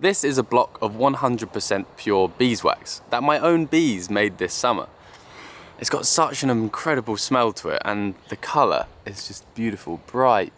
This is a block of 100% pure beeswax that my own bees made this summer. It's got such an incredible smell to it, and the colour is just beautiful, bright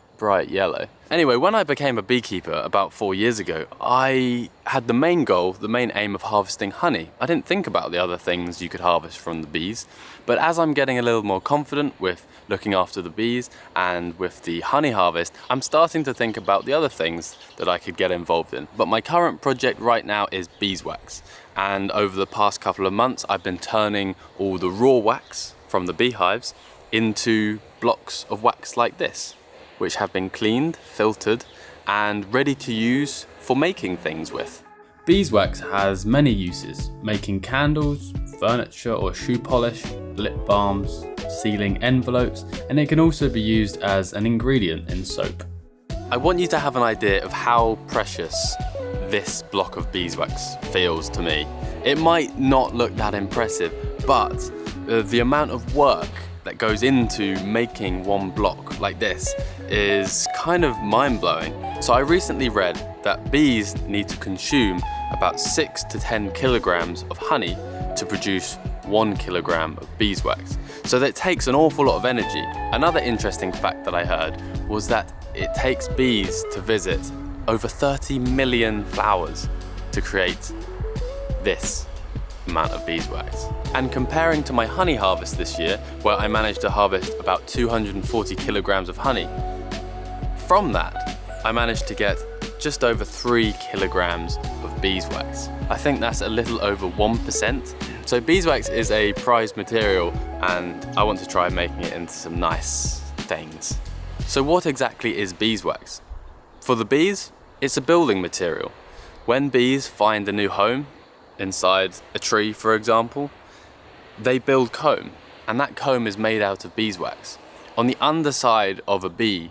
yellow. Anyway, when I became a beekeeper about 4 years ago, I had the main goal, the main aim of harvesting honey. I didn't think about the other things you could harvest from the bees, but as I'm getting a little more confident with looking after the bees and with the honey harvest, I'm starting to think about the other things that I could get involved in. But my current project right now is beeswax, and over the past couple of months I've been turning all the raw wax from the beehives into blocks of wax like this, which have been cleaned, filtered, and ready to use for making things with. Beeswax has many uses, making candles, furniture or shoe polish, lip balms, sealing envelopes, and it can also be used as an ingredient in soap. I want you to have an idea of how precious this block of beeswax feels to me. It might not look that impressive, but the amount of work that goes into making one block like this is kind of mind-blowing. So I recently read that bees need to consume about 6 to 10 kilograms of honey to produce 1 kilogram of beeswax. So that takes an awful lot of energy. Another interesting fact that I heard was that it takes bees to visit over 30 million flowers to create this amount of beeswax. And comparing to my honey harvest this year, where I managed to harvest about 240 kilograms of honey, from that I managed to get just over 3 kilograms of beeswax. I think that's a little over 1%. So beeswax is a prized material, and I want to try making it into some nice things. So what exactly is beeswax? For the bees, it's a building material. When bees find a new home, inside a tree for example, they build comb, and that comb is made out of beeswax. On the underside of a bee,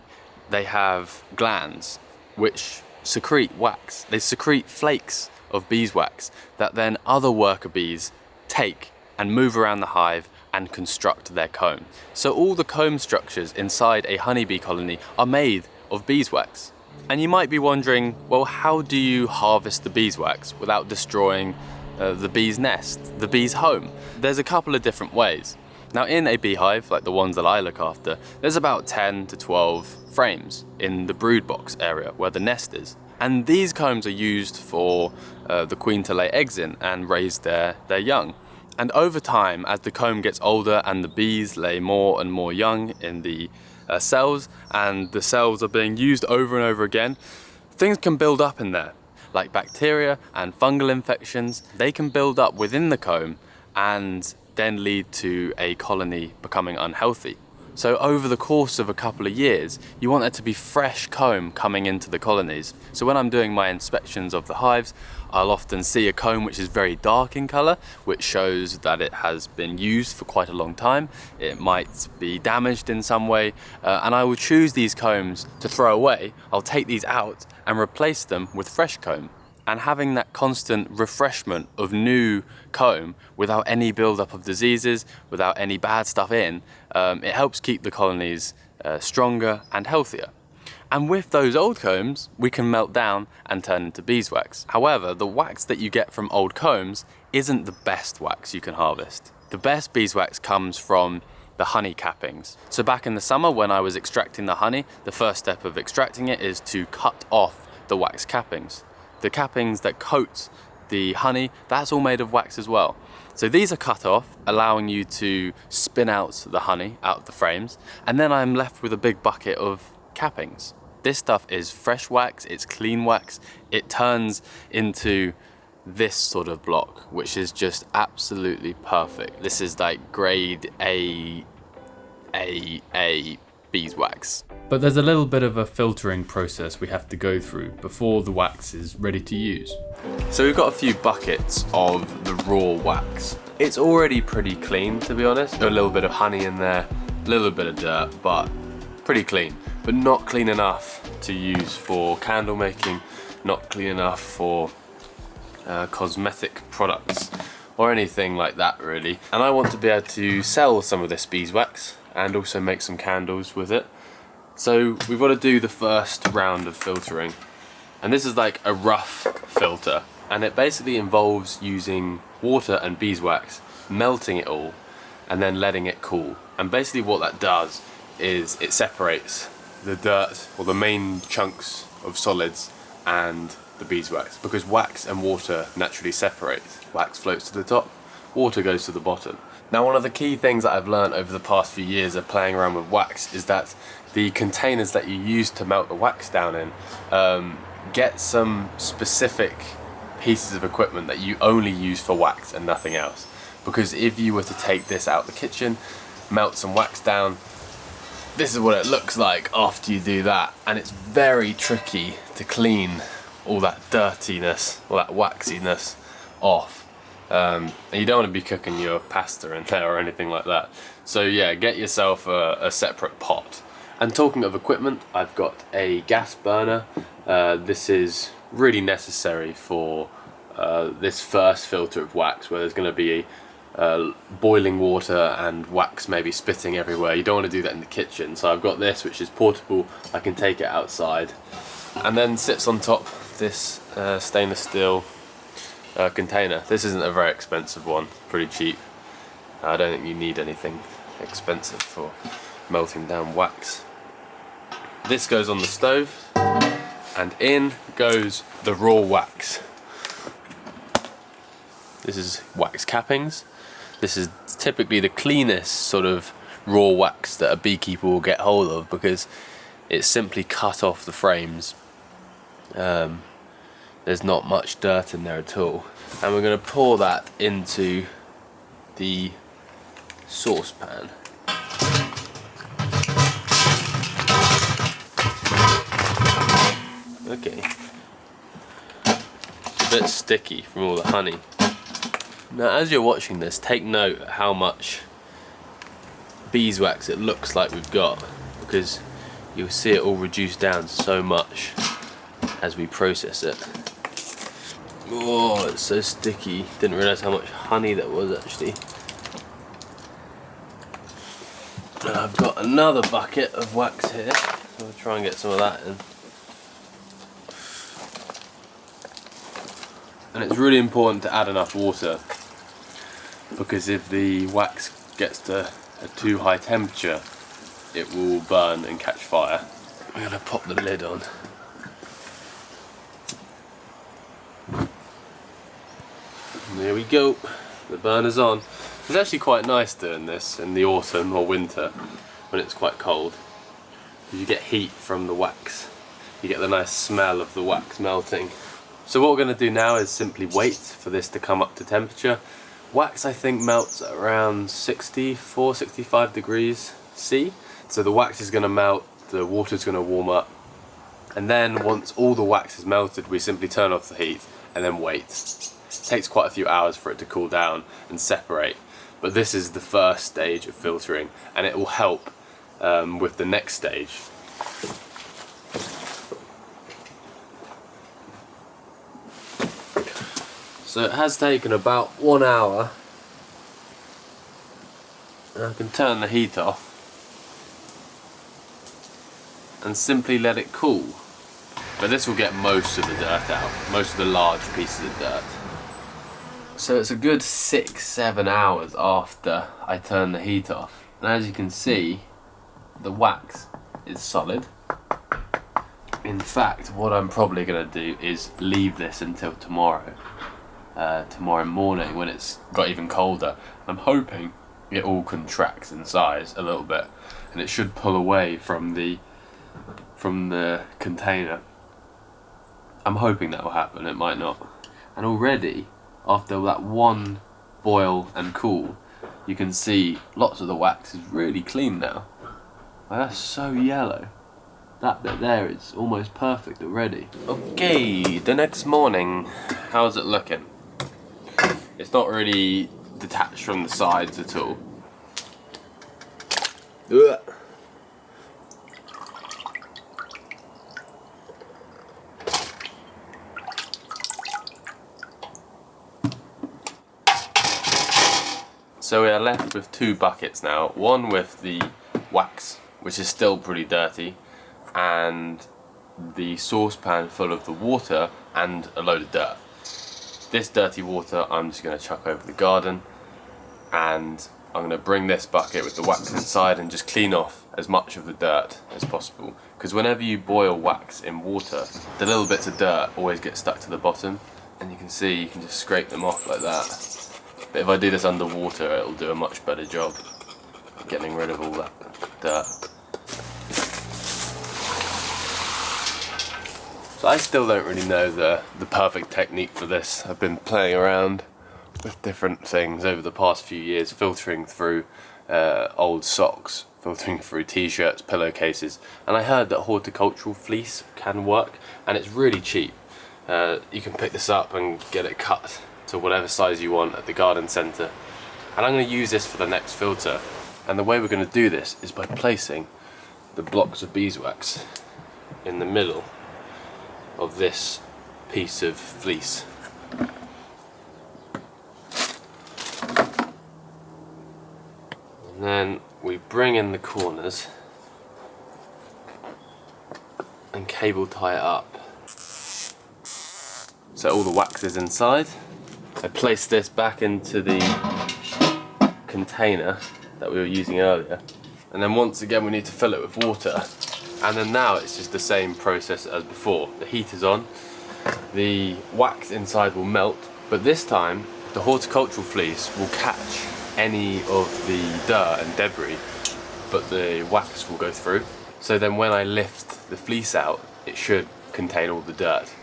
they have glands which secrete wax. They secrete flakes of beeswax that then other worker bees take and move around the hive and construct their comb. So all the comb structures inside a honeybee colony are made of beeswax. And you might be wondering, well, how do you harvest the beeswax without destroying the bee's nest, the bee's home? There's a couple of different ways. Now in a beehive, like the ones that I look after, there's about 10 to 12 frames in the brood box area where the nest is. And these combs are used for the queen to lay eggs in and raise their young. And over time, as the comb gets older and the bees lay more and more young in the cells, and the cells are being used over and over again, things can build up in there, like bacteria and fungal infections. They can build up within the comb and then lead to a colony becoming unhealthy. So over the course of a couple of years, you want there to be fresh comb coming into the colonies. So when I'm doing my inspections of the hives, I'll often see a comb which is very dark in colour, which shows that it has been used for quite a long time. It might be damaged in some way, and I will choose these combs to throw away. I'll take these out and replace them with fresh comb. And having that constant refreshment of new comb without any build-up of diseases, without any bad stuff in, it helps keep the colonies stronger and healthier. And with those old combs, we can melt down and turn into beeswax. However, the wax that you get from old combs isn't the best wax you can harvest. The best beeswax comes from the honey cappings. So back in the summer when I was extracting the honey, the first step of extracting it is to cut off the wax cappings. The cappings that coat the honey, that's all made of wax as well. So these are cut off, allowing you to spin out the honey out of the frames, and then I'm left with a big bucket of cappings. This stuff is fresh wax, it's clean wax. It turns into this sort of block, which is just absolutely perfect. This is like grade A beeswax. But there's a little bit of a filtering process we have to go through before the wax is ready to use. So we've got a few buckets of the raw wax. It's already pretty clean, to be honest. A little bit of honey in there, a little bit of dirt, but pretty clean. But not clean enough to use for candle making, not clean enough for cosmetic products or anything like that really. And I want to be able to sell some of this beeswax and also make some candles with it. So we've got to do the first round of filtering, And this is like a rough filter, and it basically involves using water and beeswax, melting it all, and then letting it cool. And basically what that does is it separates the dirt, or the main chunks of solids, and the beeswax, because wax and water naturally separate. Wax floats to the top, water goes to the bottom. Now, one of the key things that I've learned over the past few years of playing around with wax is that the containers that you use to melt the wax down in, get some specific pieces of equipment that you only use for wax and nothing else. Because if you were to take this out the kitchen, melt some wax down, this is what it looks like after you do that, and it's very tricky to clean all that dirtiness, all that waxiness off. And you don't want to be cooking your pasta in there or anything like that. So yeah, get yourself a separate pot. And talking of equipment, I've got a gas burner. This is really necessary for this first filter of wax, where there's going to be boiling water and wax maybe spitting everywhere. You don't want to do that in the kitchen, so I've got this, which is portable. I can take it outside, and then sits on top this stainless steel container. This isn't a very expensive one, pretty cheap. I don't think you need anything expensive for melting down wax. This goes on the stove, and in goes the raw wax. This is wax cappings. This is typically the cleanest sort of raw wax that a beekeeper will get hold of, because it's simply cut off the frames. There's not much dirt in there at all. And we're going to pour that into the saucepan. Okay. It's a bit sticky from all the honey. Now, as you're watching this, take note how much beeswax it looks like we've got, because you'll see it all reduced down so much as we process it. Oh, it's so sticky. Didn't realise how much honey that was actually. And I've got another bucket of wax here, so I'll try and get some of that in. And it's really important to add enough water, because if the wax gets to a too high temperature, it will burn and catch fire. I'm going to pop the lid on. And there we go, the burner's on. It's actually quite nice doing this in the autumn or winter when it's quite cold, because you get heat from the wax. You get the nice smell of the wax melting. So what we're going to do now is simply wait for this to come up to temperature. Wax, I think, melts at around 64, 65 degrees C. So the wax is going to melt, the water's going to warm up, and then once all the wax is melted, we simply turn off the heat and then wait. It takes quite a few hours for it to cool down and separate, but this is the first stage of filtering, and it will help with the next stage. So it has taken about 1 hour, and I can turn the heat off and simply let it cool. But this will get most of the dirt out, most of the large pieces of dirt. So it's a good 6-7 hours after I turn the heat off, and as you can see, the wax is solid. In fact, what I'm probably going to do is leave this until tomorrow morning when it's got even colder. I'm hoping it all contracts in size a little bit, and it should pull away from the container. I'm hoping that will happen, it might not. And already, after that one boil and cool, you can see lots of the wax is really clean now. Oh, that's so yellow. That bit there is almost perfect already. Okay, the next morning, how's it looking? It's not really detached from the sides at all. Ugh. So we are left with 2 buckets now, one with the wax, which is still pretty dirty, and the saucepan full of the water and a load of dirt. This dirty water I'm just going to chuck over the garden, and I'm going to bring this bucket with the wax inside and just clean off as much of the dirt as possible. Because whenever you boil wax in water, the little bits of dirt always get stuck to the bottom, and you can see you can just scrape them off like that. But if I do this underwater, it'll do a much better job of getting rid of all that dirt. So I still don't really know the perfect technique for this. I've been playing around with different things over the past few years, filtering through old socks, filtering through t-shirts, pillowcases, and I heard that horticultural fleece can work, and it's really cheap. You can pick this up and get it cut to whatever size you want at the garden centre. And I'm going to use this for the next filter, and the way we're going to do this is by placing the blocks of beeswax in the middle of this piece of fleece. And then we bring in the corners and cable tie it up so all the wax is inside. I place this back into the container that we were using earlier, and then once again we need to fill it with water, and then now it's just the same process as before. The heat is on, the wax inside will melt, but this time the horticultural fleece will catch any of the dirt and debris, but the wax will go through. So then when I lift the fleece out, it should contain all the dirt.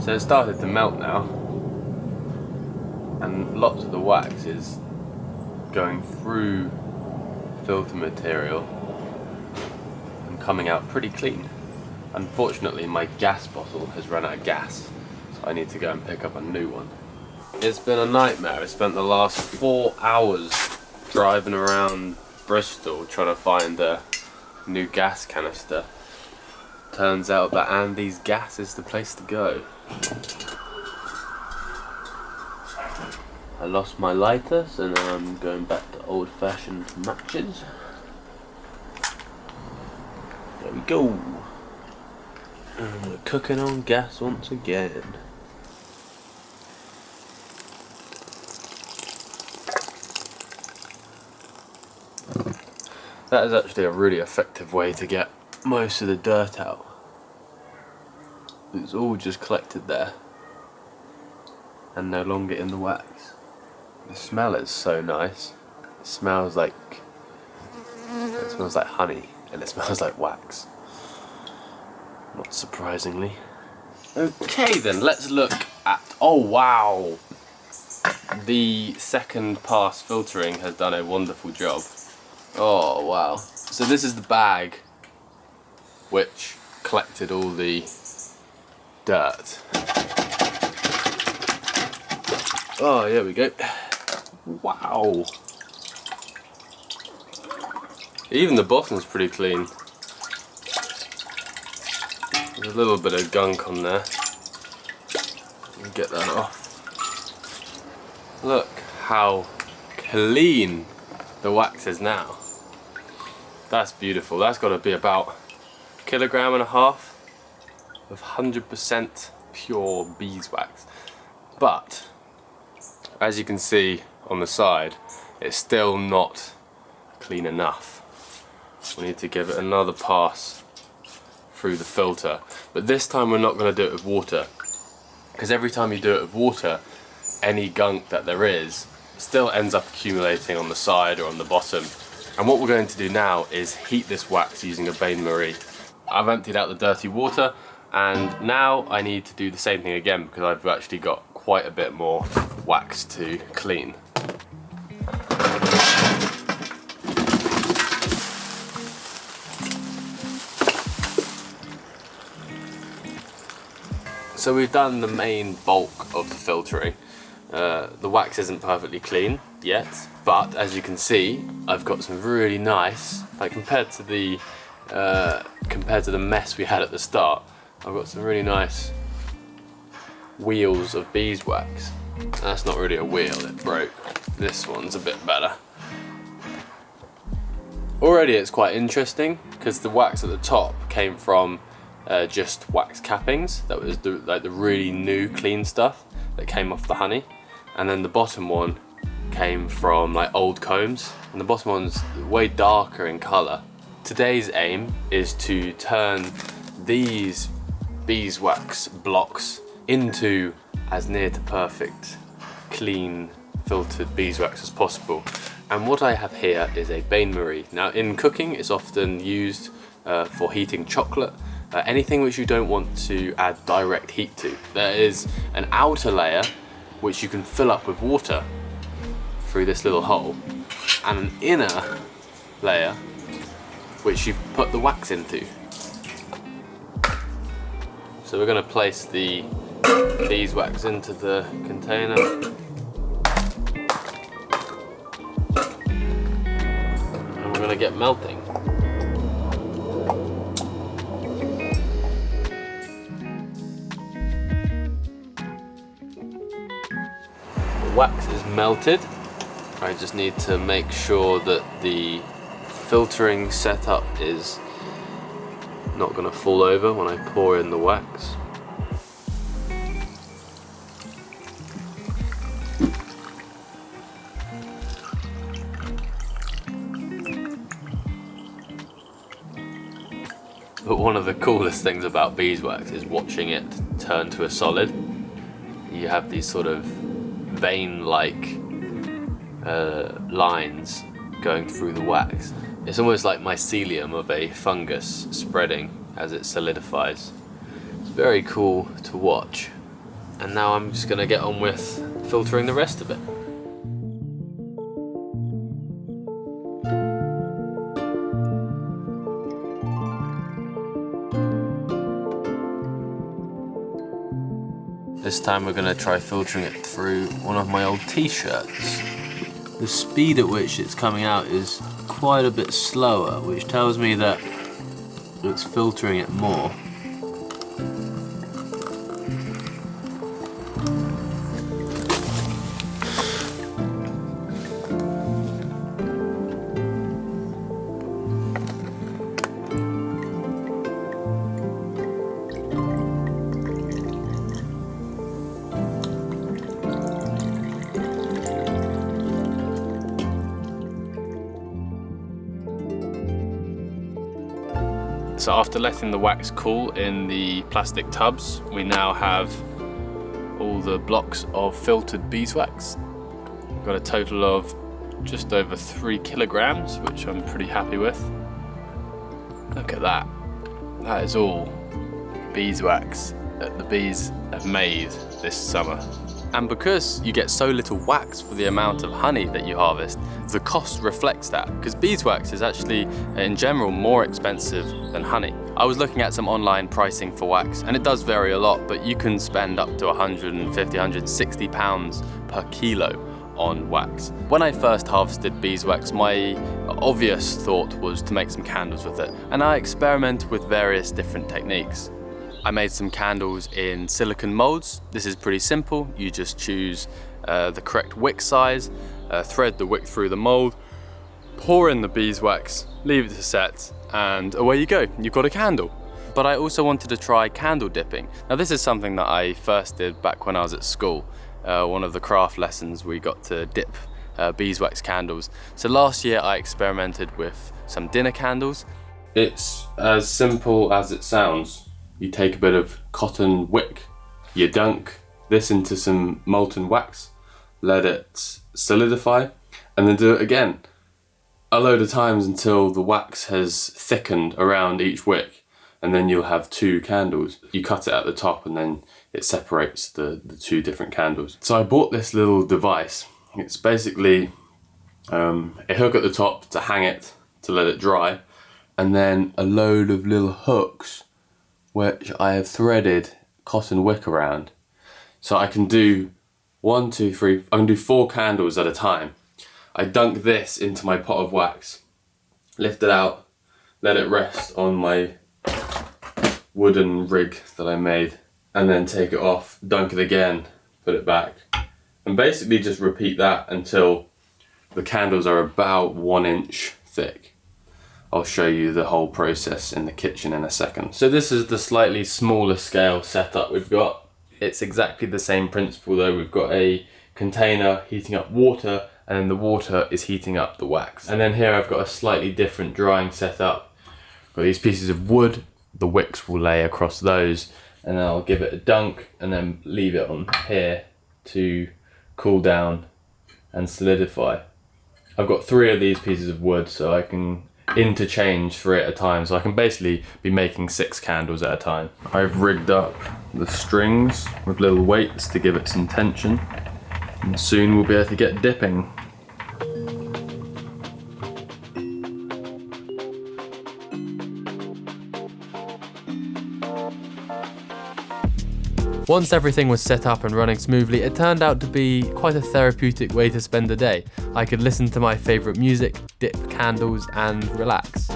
So it started to melt now, and lots of the wax is going through filter material and coming out pretty clean. Unfortunately, my gas bottle has run out of gas, so I need to go and pick up a new one. It's been a nightmare. I spent the last 4 hours driving around Bristol trying to find a new gas canister. Turns out that Andy's gas is the place to go. I lost my lighter, so now I'm going back to old-fashioned matches. There we go. And we're cooking on gas once again. That is actually a really effective way to get most of the dirt out. It's all just collected there and no longer in the wax. The smell is so nice. It smells like honey, and it smells like wax. Not surprisingly. Okay then, let's look at, oh wow! The second pass filtering has done a wonderful job. Oh wow. So this is the bag which collected all the dirt. Oh, here we go. Wow. Even the bottom's pretty clean. There's a little bit of gunk on there. Get that off. Look how clean the wax is now. That's beautiful. That's got to be about 1.5 kilograms of 100% pure beeswax. But as you can see on the side, it's still not clean enough. We need to give it another pass through the filter, but this time we're not going to do it with water, because every time you do it with water, any gunk that there is still ends up accumulating on the side or on the bottom. And what we're going to do now is heat this wax using a bain-marie. I've emptied out the dirty water, and now I need to do the same thing again because I've actually got quite a bit more wax to clean. So we've done the main bulk of the filtering. The wax isn't perfectly clean yet, but as you can see, I've got some really nice, like compared to the mess we had at the start, I've got some really nice wheels of beeswax. That's not really a wheel, it broke. This one's a bit better. Already it's quite interesting because the wax at the top came from just wax cappings. That was the really new clean stuff that came off the honey, and then the bottom one came from like old combs, and the bottom one's way darker in colour. Today's aim is to turn these beeswax blocks into as near to perfect, clean, filtered beeswax as possible. And what I have here is a bain-marie. Now in cooking it's often used for heating chocolate, anything which you don't want to add direct heat to. There is an outer layer which you can fill up with water through this little hole, and an inner layer which you put the wax into. So we're going to place the beeswax into the container. And we're going to get melting. The wax is melted. I just need to make sure that the filtering setup is not going to fall over when I pour in the wax. But one of the coolest things about beeswax is watching it turn to a solid. You have these sort of vein-like lines going through the wax. It's almost like mycelium of a fungus spreading as it solidifies. It's very cool to watch. And now I'm just going to get on with filtering the rest of it. This time we're going to try filtering it through one of my old t-shirts. The speed at which it's coming out is quite a bit slower, which tells me that it's filtering it more. So after letting the wax cool in the plastic tubs, we now have all the blocks of filtered beeswax. We've got a total of just over 3 kilograms, which I'm pretty happy with. Look at that. That is all beeswax that the bees have made this summer. And because you get so little wax for the amount of honey that you harvest, the cost reflects that, because beeswax is actually, in general, more expensive than honey. I was looking at some online pricing for wax, and it does vary a lot, but you can spend up to 150, 160 pounds per kilo on wax. When I first harvested beeswax, my obvious thought was to make some candles with it, and I experimented with various different techniques. I made some candles in silicone molds. This is pretty simple. You just choose the correct wick size, thread the wick through the mold, pour in the beeswax, leave it to set, and away you go. You've got a candle. But I also wanted to try candle dipping. Now this is something that I first did back when I was at school. One of the craft lessons, we got to dip beeswax candles. So last year I experimented with some dinner candles. It's as simple as it sounds. You take a bit of cotton wick, you dunk this into some molten wax, let it solidify, and then do it again a load of times until the wax has thickened around each wick, and then you'll have 2 candles. You cut it at the top and then it separates the 2 different candles. So I bought this little device. It's basically a hook at the top to hang it, to let it dry, and then a load of little hooks which I have threaded cotton wick around. So I can do 1, 2, 3, I can do 4 candles at a time. I dunk this into my pot of wax, lift it out, let it rest on my wooden rig that I made, and then take it off, dunk it again, put it back, and basically just repeat that until the candles are about 1 inch thick. I'll show you the whole process in the kitchen in a second. So this is the slightly smaller scale setup we've got. It's exactly the same principle though. We've got a container heating up water, and then the water is heating up the wax. And then here I've got a slightly different drying setup. Got these pieces of wood, the wicks will lay across those, and then I'll give it a dunk and then leave it on here to cool down and solidify. I've got 3 of these pieces of wood, so I can interchange 3 at a time, so I can basically be making 6 candles at a time. I've rigged up the strings with little weights to give it some tension, and soon we'll be able to get dipping. Once everything was set up and running smoothly, it turned out to be quite a therapeutic way to spend the day. I could listen to my favourite music, dip candles and relax.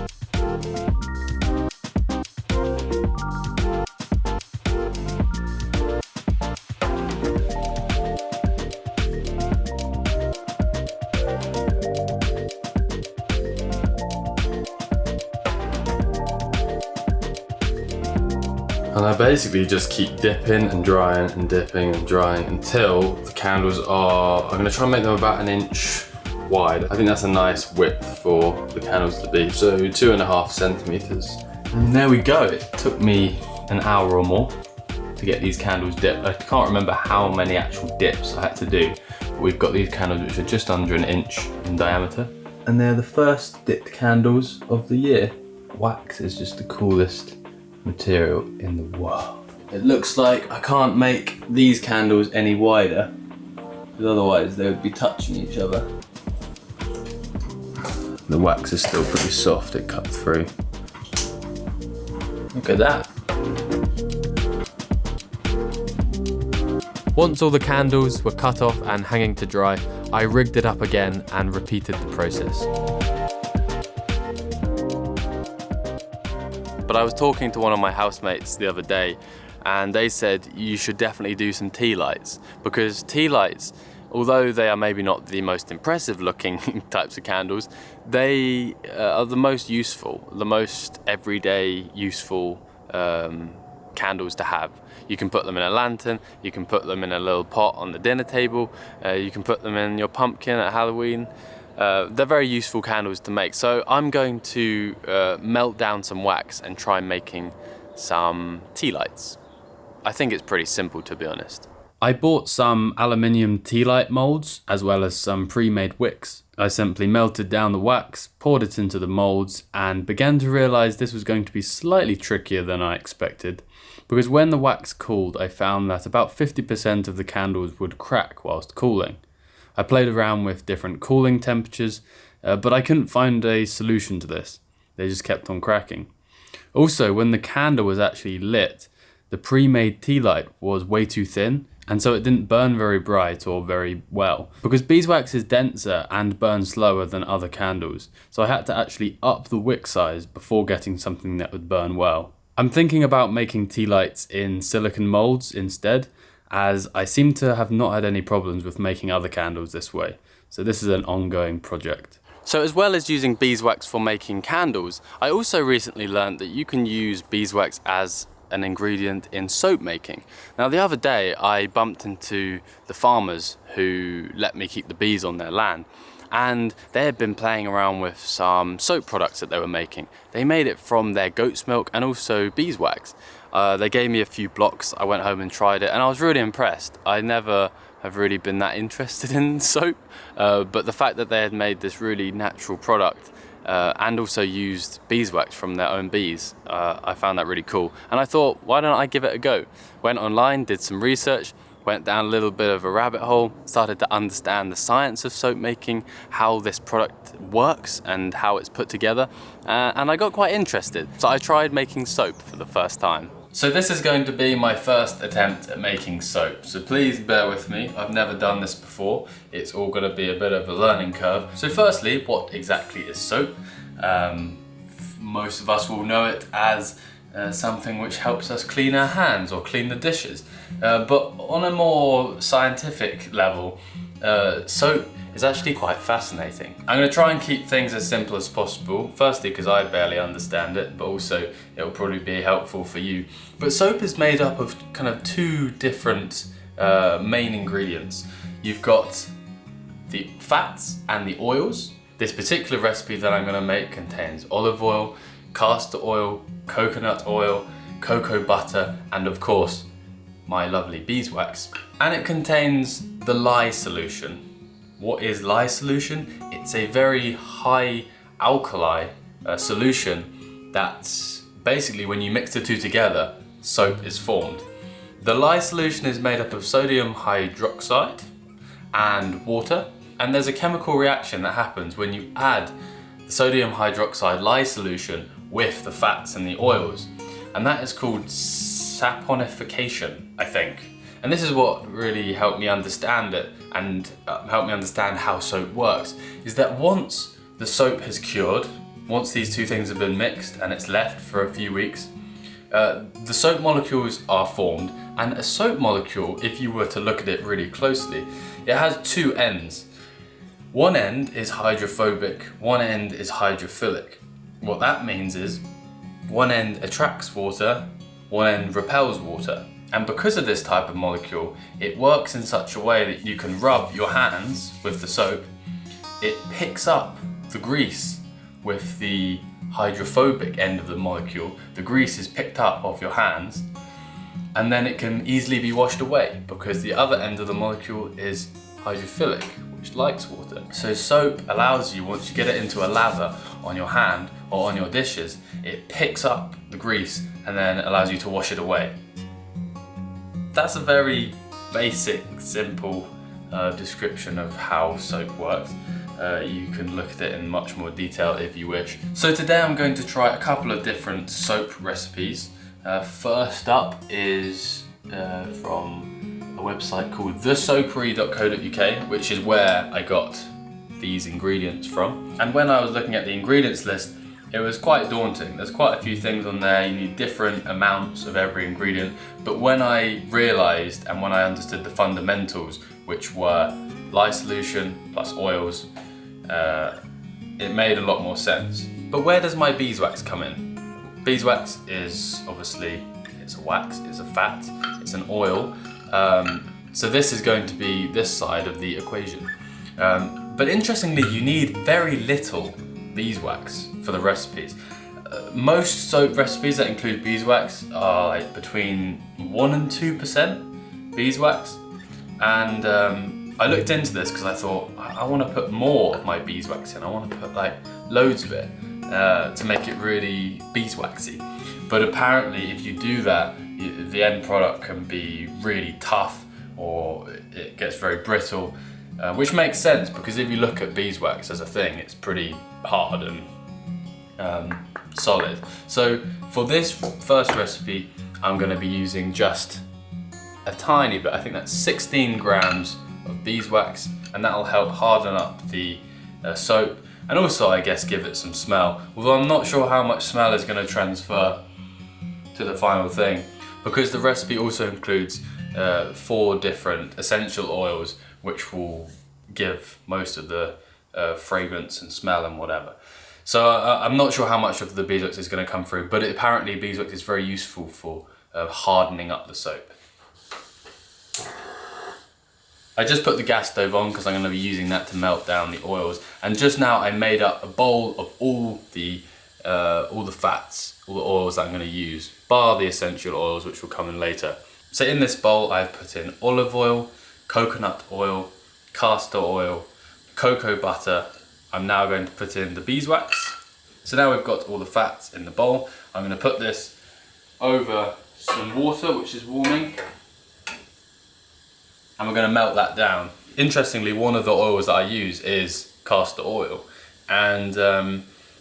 And I basically just keep dipping and drying and dipping and drying until the candles are, I'm going to try and make them about 1 inch wide. I think that's a nice width for the candles to be. So 2.5 centimeters. And there we go. It took me an hour or more to get these candles dipped. I can't remember how many actual dips I had to do. But we've got these candles which are just under 1 inch in diameter. And they're the first dipped candles of the year. Wax is just the coolest material in the world. It looks like I can't make these candles any wider, because otherwise they would be touching each other. The wax is still pretty soft, it cut through. Look at that. Once all the candles were cut off and hanging to dry, I rigged it up again and repeated the process. But I was talking to one of my housemates the other day, and they said you should definitely do some tea lights, because tea lights, although they are maybe not the most impressive looking types of candles, they are the most useful, the most everyday useful candles to have. You can put them in a lantern, you can put them in a little pot on the dinner table, you can put them in your pumpkin at Halloween. They're very useful candles to make, so I'm going to melt down some wax and try making some tea lights. I think it's pretty simple, to be honest. I bought some aluminium tea light molds as well as some pre-made wicks. I simply melted down the wax, poured it into the molds, and began to realise this was going to be slightly trickier than I expected, because when the wax cooled I found that about 50% of the candles would crack whilst cooling. I played around with different cooling temperatures, but I couldn't find a solution to this. They just kept on cracking. Also, when the candle was actually lit, the pre-made tea light was way too thin, and so it didn't burn very bright or very well. Because beeswax is denser and burns slower than other candles, so I had to actually up the wick size before getting something that would burn well. I'm thinking about making tea lights in silicone molds instead, as I seem to have not had any problems with making other candles this way. So this is an ongoing project. So as well as using beeswax for making candles, I also recently learned that you can use beeswax as an ingredient in soap making. Now the other day I bumped into the farmers who let me keep the bees on their land, and they had been playing around with some soap products that they were making. They made it from their goat's milk and also beeswax. They gave me a few blocks, I went home and tried it, and I was really impressed. I never have really been that interested in soap, but the fact that they had made this really natural product and also used beeswax from their own bees, I found that really cool. And I thought, why don't I give it a go? Went online, did some research, went down a little bit of a rabbit hole, started to understand the science of soap making, how this product works and how it's put together, and I got quite interested. So I tried making soap for the first time. So this is going to be my first attempt at making soap, so please bear with me. I've never done this before. It's all going to be a bit of a learning curve. So firstly, what exactly is soap? Most of us will know it as something which helps us clean our hands or clean the dishes. But on a more scientific level, soap is actually quite fascinating. I'm going to try and keep things as simple as possible, firstly because I barely understand it, but also it will probably be helpful for you. But soap is made up of kind of two different main ingredients. You've got the fats and the oils. This particular recipe that I'm going to make contains olive oil, castor oil, coconut oil, cocoa butter, and of course my lovely beeswax. And it contains the lye solution. What is lye solution? It's a very high alkali solution that's basically, when you mix the two together, soap is formed. The lye solution is made up of sodium hydroxide and water, and there's a chemical reaction that happens when you add the sodium hydroxide lye solution with the fats and the oils, and that is called saponification, I think. And this is what really helped me understand it and helped me understand how soap works, is that once the soap has cured, once these two things have been mixed and it's left for a few weeks, the soap molecules are formed. And a soap molecule, if you were to look at it really closely, it has two ends. One end is hydrophobic, one end is hydrophilic. What that means is one end attracts water, one end repels water. And because of this type of molecule, it works in such a way that you can rub your hands with the soap. It picks up the grease with the hydrophobic end of the molecule. The grease is picked up off your hands, and then it can easily be washed away because the other end of the molecule is hydrophilic, which likes water. So soap allows you, once you get it into a lather on your hand or on your dishes, it picks up the grease and then allows you to wash it away. That's a very basic, simple description of how soap works. You can look at it in much more detail if you wish. So today I'm going to try a couple of different soap recipes. First up is from a website called thesoapery.co.uk, which is where I got these ingredients from. And when I was looking at the ingredients list, it was quite daunting. There's quite a few things on there. You need different amounts of every ingredient. But when I realized and when I understood the fundamentals, which were lye solution plus oils, it made a lot more sense. But where does my beeswax come in? Beeswax is obviously, it's a wax, it's a fat, it's an oil. So this is going to be this side of the equation. But interestingly, you need very little beeswax for the recipes. Most soap recipes that include beeswax are like between 1 and 2% beeswax. And I looked into this because I thought, I want to put more of my beeswax in. I want to put like loads of it to make it really beeswaxy. But apparently if you do that, the end product can be really tough or it gets very brittle, which makes sense because if you look at beeswax as a thing, it's pretty hard and solid. So for this first recipe, I'm going to be using just a tiny bit. I think that's 16 grams of beeswax, and that'll help harden up the soap and also, I guess, give it some smell. Although I'm not sure how much smell is going to transfer to the final thing, because the recipe also includes 4 different essential oils which will give most of the fragrance and smell and whatever. So I'm not sure how much of the beeswax is going to come through, but apparently beeswax is very useful for hardening up the soap. I just put the gas stove on because I'm going to be using that to melt down the oils. And just now I made up a bowl of all the fats, all the oils that I'm going to use, bar the essential oils which will come in later. So in this bowl I've put in olive oil, coconut oil, castor oil, cocoa butter. I'm now going to put in the beeswax. So now we've got all the fats in the bowl. I'm going to put this over some water which is warming, and we're going to melt that down. Interestingly, one of the oils that I use is castor oil, and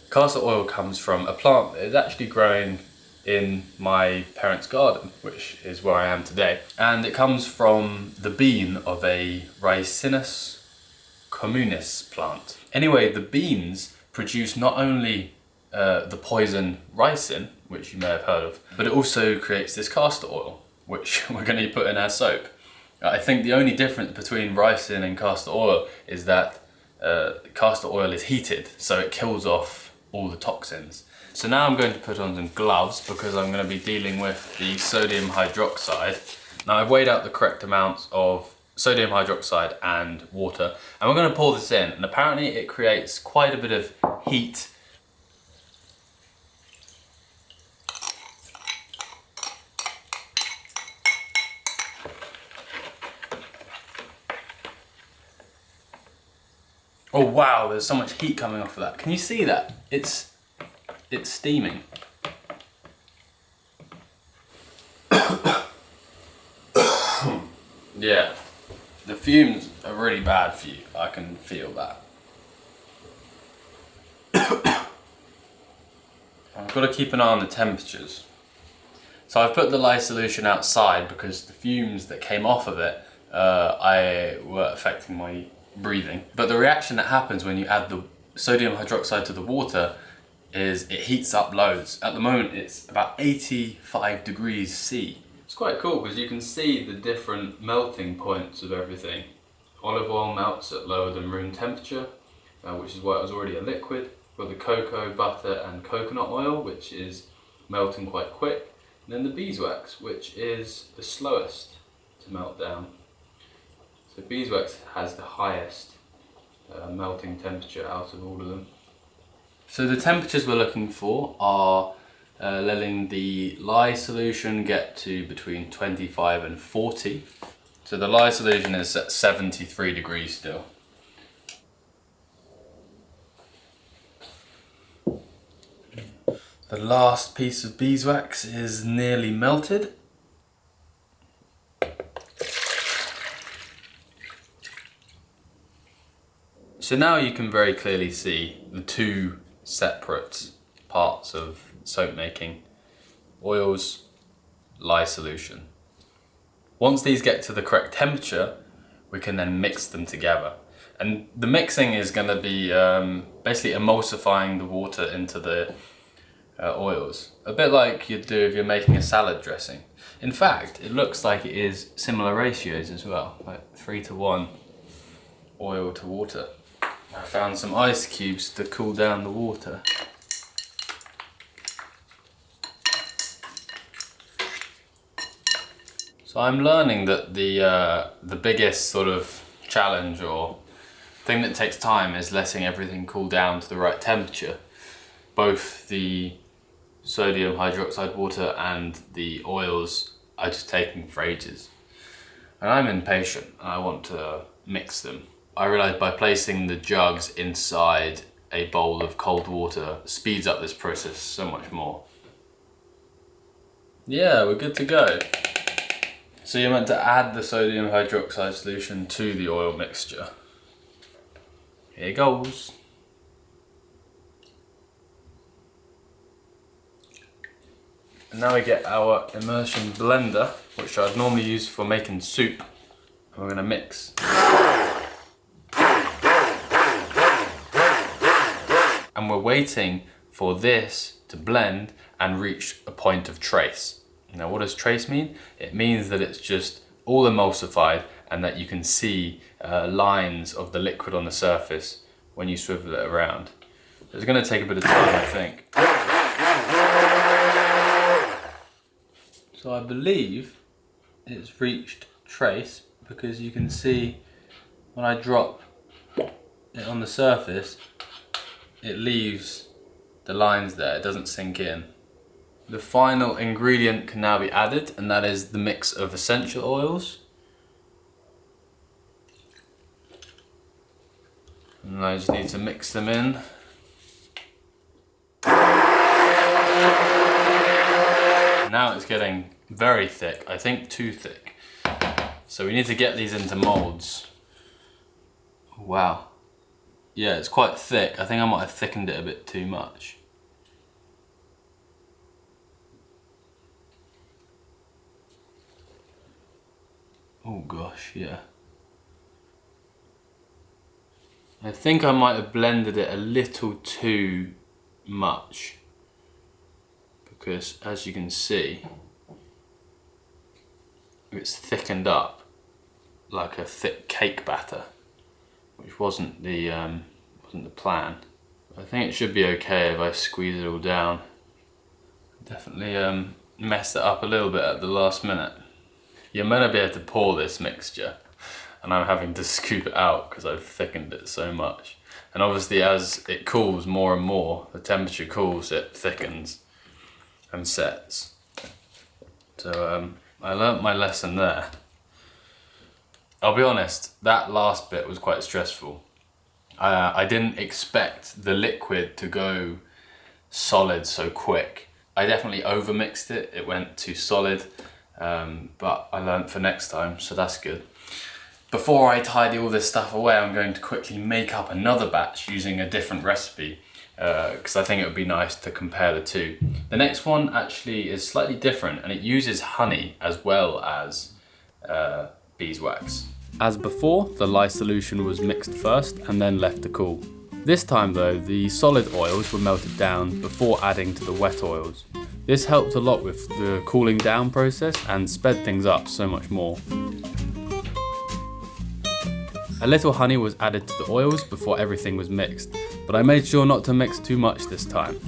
castor oil comes from a plant that is actually growing in my parents' garden, which is where I am today, and it comes from the bean of a Ricinus communis plant. Anyway, the beans produce not only the poison ricin, which you may have heard of. But it also creates this castor oil, which we're going to put in our soap. I think the only difference between ricin and castor oil is that castor oil is heated, so it kills off all the toxins. So now I'm going to put on some gloves because I'm going to be dealing with the sodium hydroxide. Now I've weighed out the correct amounts of sodium hydroxide and water, and we're going to pour this in, and apparently it creates quite a bit of heat. Oh wow, there's so much heat coming off of that. Can you see that? It's steaming. Yeah, the fumes are really bad for you. I can feel that. I've got to keep an eye on the temperatures. So I've put the lye solution outside because the fumes that came off of it were affecting my breathing. But the reaction that happens when you add the sodium hydroxide to the water is it heats up loads. At the moment it's about 85 degrees C. It's quite cool because you can see the different melting points of everything. Olive oil melts at lower than room temperature, which is why it was already a liquid. We've got the cocoa, butter and coconut oil, which is melting quite quick. And then the beeswax, which is the slowest to melt down. So beeswax has the highest melting temperature out of all of them. So the temperatures we're looking for are letting the lye solution get to between 25 and 40. So the lye solution is at 73 degrees still. The last piece of beeswax is nearly melted. So now you can very clearly see the two separate parts of soap making: oils, lye solution. Once these get to the correct temperature, we can then mix them together. And the mixing is going to be basically emulsifying the water into the oils, a bit like you'd do if you're making a salad dressing. In fact, it looks like it is similar ratios as well, like 3:1 oil to water. I found some ice cubes to cool down the water. So I'm learning that the biggest sort of challenge or thing that takes time is letting everything cool down to the right temperature. Both the sodium hydroxide water and the oils are just taking for ages. And I'm impatient and I want to mix them. I realised by placing the jugs inside a bowl of cold water speeds up this process so much more. Yeah, we're good to go. So you're meant to add the sodium hydroxide solution to the oil mixture. Here goes. And now we get our immersion blender, which I'd normally use for making soup. And we're going to mix. And we're waiting for this to blend and reach a point of trace. Now what does trace mean? It means that it's just all emulsified and that you can see lines of the liquid on the surface when you swivel it around. It's going to take a bit of time, I think. So I believe it's reached trace because you can see when I drop it on the surface, it leaves the lines there, it doesn't sink in. The final ingredient can now be added, and that is the mix of essential oils. And I just need to mix them in. Now it's getting very thick, I think too thick. So we need to get these into molds. Wow. Yeah, it's quite thick. I think I might have thickened it a bit too much. Oh gosh, yeah. I think I might have blended it a little too much because as you can see, it's thickened up like a thick cake batter, which wasn't the plan. I think it should be okay if I squeeze it all down. Definitely messed it up a little bit at the last minute. You're meant to be able to pour this mixture, and I'm having to scoop it out because I've thickened it so much. And obviously as it cools more and more, the temperature cools, it thickens and sets. So I learnt my lesson there. I'll be honest, that last bit was quite stressful. I didn't expect the liquid to go solid so quick. I definitely overmixed it, it went too solid, but I learnt for next time, so that's good. Before I tidy all this stuff away, I'm going to quickly make up another batch using a different recipe, because I think it would be nice to compare the two. The next one actually is slightly different, and it uses honey as well as beeswax. As before, the lye solution was mixed first and then left to cool. This time though, the solid oils were melted down before adding to the wet oils. This helped a lot with the cooling down process and sped things up so much more. A little honey was added to the oils before everything was mixed, but I made sure not to mix too much this time.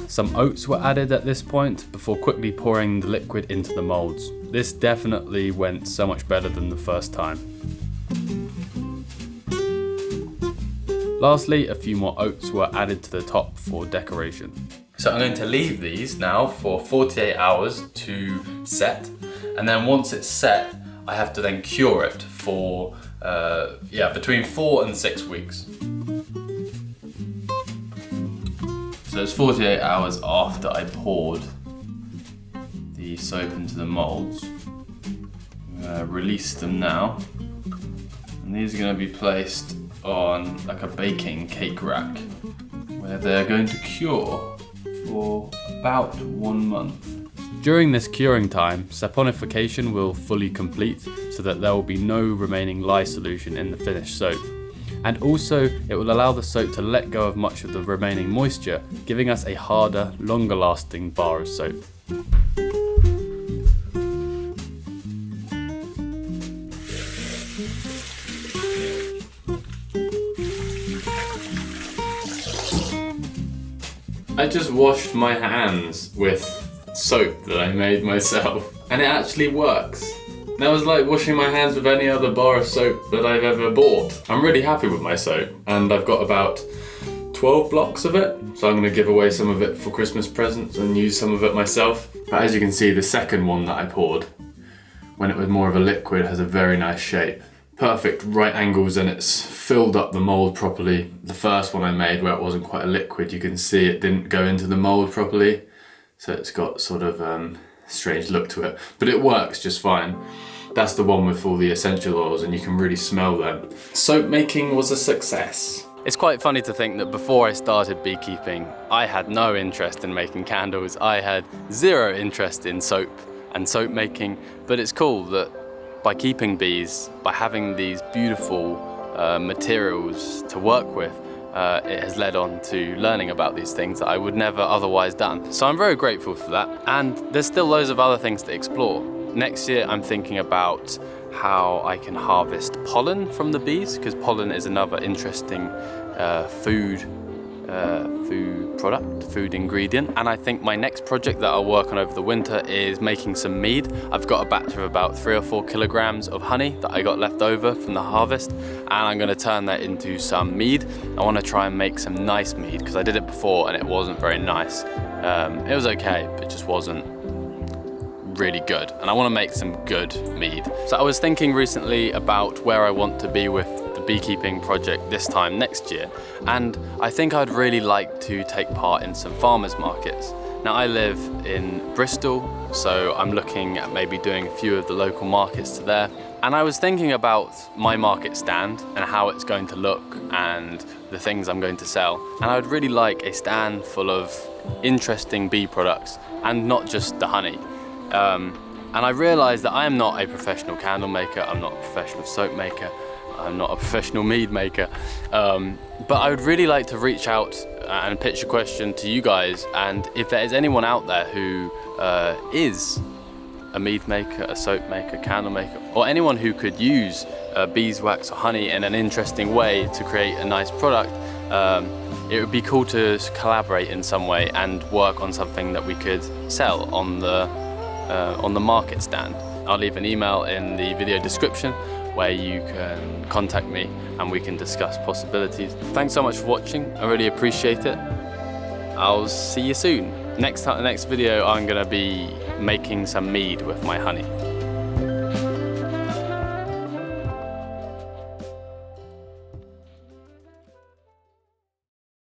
Some oats were added at this point before quickly pouring the liquid into the moulds. This definitely went so much better than the first time. Lastly, a few more oats were added to the top for decoration. So I'm going to leave these now for 48 hours to set, and then once it's set, I have to then cure it for between 4 and 6 weeks. So it's 48 hours after I poured the soap into the moulds. I'm going to release them now, and these are going to be placed on like a baking cake rack where they're going to cure for about 1 month. During this curing time, saponification will fully complete so that there will be no remaining lye solution in the finished soap. And also, it will allow the soap to let go of much of the remaining moisture, giving us a harder, longer lasting bar of soap. I just washed my hands with soap that I made myself, and it actually works. That was like washing my hands with any other bar of soap that I've ever bought. I'm really happy with my soap, and I've got about 12 blocks of it, so I'm going to give away some of it for Christmas presents and use some of it myself. But as you can see, the second one that I poured, when it was more of a liquid, has a very nice shape. Perfect right angles, and it's filled up the mould properly. The first one I made, where it wasn't quite a liquid, you can see it didn't go into the mould properly, so it's got sort of strange look to it, but it works just fine. That's the one with all the essential oils, and you can really smell them. Soap making was a success. It's quite funny to think that before I started beekeeping, I had no interest in making candles. I had zero interest in soap and soap making, but it's cool that by keeping bees, by having these beautiful materials to work with, it has led on to learning about these things that I would never otherwise done. So I'm very grateful for that, and there's still loads of other things to explore. Next year I'm thinking about how I can harvest pollen from the bees, because pollen is another interesting food ingredient. And I think my next project that I'll work on over the winter is making some mead. I've got a batch of about 3 or 4 kilograms of honey that I got left over from the harvest, and I'm going to turn that into some mead. I want to try and make some nice mead, because I did it before and it wasn't very nice. It was okay, but it just wasn't really good, and I want to make some good mead. So I was thinking recently about where I want to be with the beekeeping project this time next year, and I think I'd really like to take part in some farmers markets. Now I live in Bristol, so I'm looking at maybe doing a few of the local markets to there, and I was thinking about my market stand and how it's going to look and the things I'm going to sell, and I would really like a stand full of interesting bee products and not just the honey. And I realised that I am not a professional candle maker, I'm not a professional soap maker, I'm not a professional mead maker. But I would really like to reach out and pitch a question to you guys, and if there is anyone out there who is a mead maker, a soap maker, candle maker, or anyone who could use beeswax or honey in an interesting way to create a nice product, it would be cool to collaborate in some way and work on something that we could sell on the market stand. I'll leave an email in the video description where you can contact me and we can discuss possibilities. Thanks so much for watching, I really appreciate it. I'll see you soon. Next video I'm gonna be making some mead with my honey.